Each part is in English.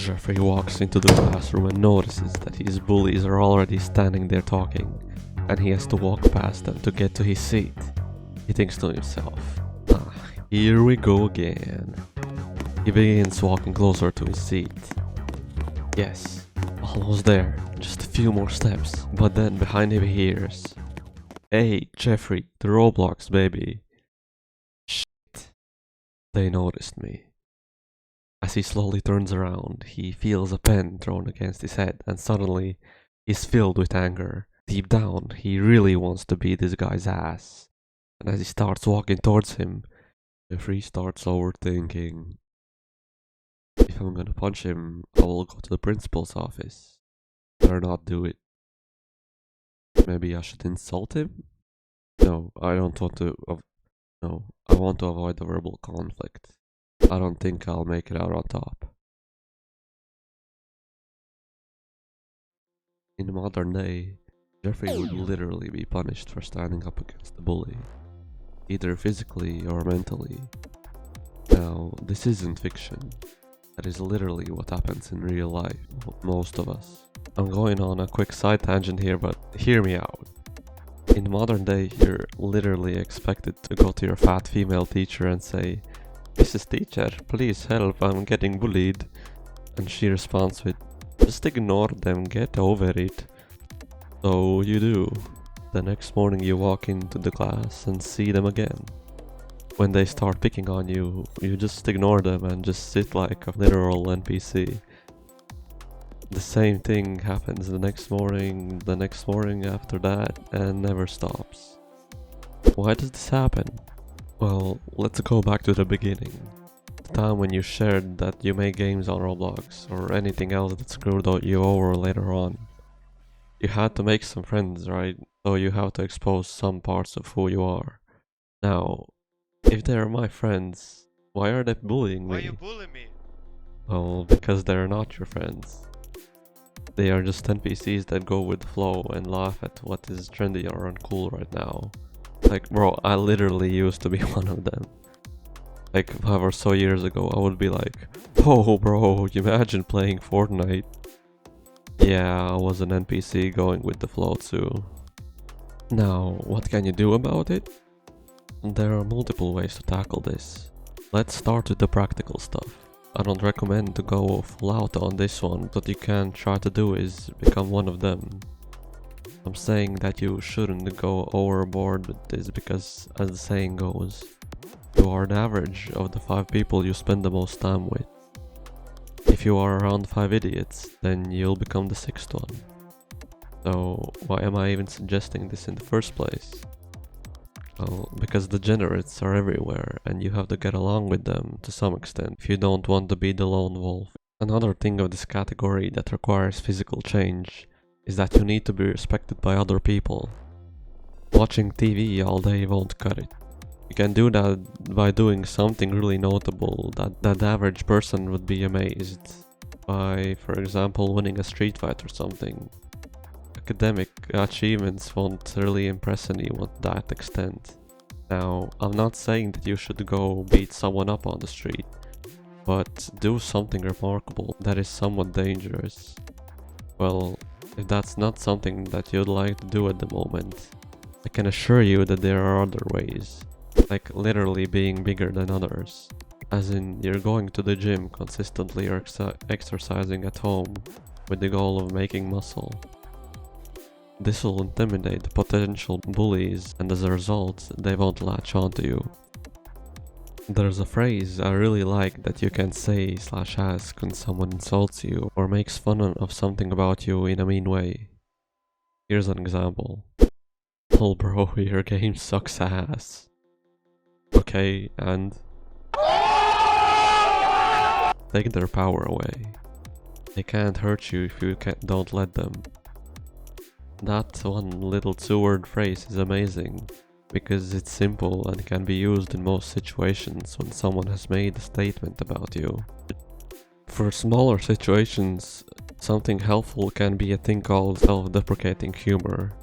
Jeffrey walks into the classroom and notices that his bullies are already standing there talking, and he has to walk past them to get to his seat. He thinks to himself, here we go again. He begins walking closer to his seat. Yes, almost there, just a few more steps, but then behind him he hears, "Hey, Jeffrey, the Roblox baby." Shit, they noticed me. As he slowly turns around, he feels a pen thrown against his head and suddenly he's filled with anger. Deep down, he really wants to beat this guy's ass. And as he starts walking towards him, Jeffrey starts overthinking. If I'm gonna punch him, I will go to the principal's office. Better not do it. Maybe I should insult him? No, I don't want to. No, I want to avoid a verbal conflict. I don't think I'll make it out on top. In the modern day, Jeffrey would literally be punished for standing up against the bully, either physically or mentally. Now, this isn't fiction. That is literally what happens in real life with most of us. I'm going on a quick side tangent here, but hear me out. In the modern day, you're literally expected to go to your fat female teacher and say, "Mrs. Teacher, please help, I'm getting bullied." And she responds with, "Just ignore them, get over it." So you do. The next morning you walk into the class and see them again. When they start picking on you, you just ignore them and just sit like a literal NPC. The same thing happens the next morning after that, and never stops. Why does this happen? Well, let's go back to the beginning. The time when you shared that you make games on Roblox or anything else that screwed you over later on. You had to make some friends, right? So you have to expose some parts of who you are. Now, if they're my friends, why are they bullying me? Why you bully me? Well, because they're not your friends. They are just NPCs that go with the flow and laugh at what is trendy or uncool right now. Like, bro, I literally used to be one of them. Like 5 or so years ago, I would be like, "Oh bro, imagine playing Fortnite." Yeah, I was an NPC going with the flow too. Now, what can you do about it? There are multiple ways to tackle this. Let's start with the practical stuff. I don't recommend to go full out on this one, but you can try to do is become one of them. I'm saying that you shouldn't go overboard with this because, as the saying goes, you are the average of the 5 people you spend the most time with. If you are around 5 idiots, then you'll become the 6th one. So why am I even suggesting this in the first place? Well, because degenerates are everywhere and you have to get along with them to some extent if you don't want to be the lone wolf. Another thing of this category that requires physical change is that you need to be respected by other people. Watching TV all day won't cut it. You can do that by doing something really notable that the average person would be amazed by, for example, winning a street fight or something. Academic achievements won't really impress anyone to that extent. Now, I'm not saying that you should go beat someone up on the street, but do something remarkable that is somewhat dangerous. Well, if that's not something that you'd like to do at the moment, I can assure you that there are other ways, like literally being bigger than others. As in, you're going to the gym consistently or exercising at home with the goal of making muscle. This will intimidate the potential bullies, and as a result, they won't latch onto you. There's a phrase I really like that you can say/ask when someone insults you or makes fun of something about you in a mean way. Here's an example. "Oh bro, your game sucks ass." Okay, and? Take their power away. They can't hurt you if you don't let them. That one little 2-word phrase is amazing, because it's simple and can be used in most situations when someone has made a statement about you. For smaller situations, something helpful can be a thing called self-deprecating humor,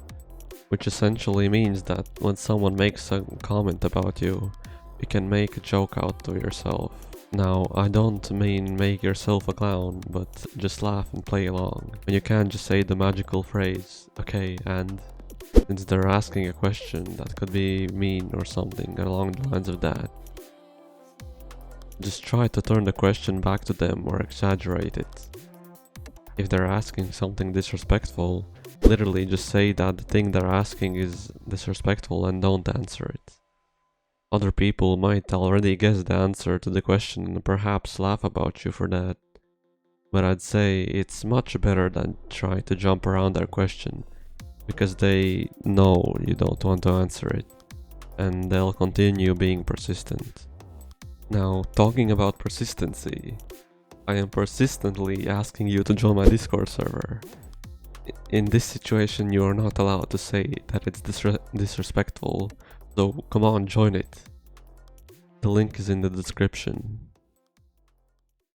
which essentially means that when someone makes a comment about you, you can make a joke out of yourself. Now, I don't mean make yourself a clown, but just laugh and play along. And you can't just say the magical phrase, okay, and since they're asking a question that could be mean or something along the lines of that. Just try to turn the question back to them or exaggerate it. If they're asking something disrespectful, literally just say that the thing they're asking is disrespectful and don't answer it. Other people might already guess the answer to the question and perhaps laugh about you for that. But I'd say it's much better than trying to jump around their question, because they know you don't want to answer it, and they'll continue being persistent. Now, talking about persistency, I am persistently asking you to join my Discord server. In this situation, you are not allowed to say that it's disrespectful, so come on, join it. The link is in the description.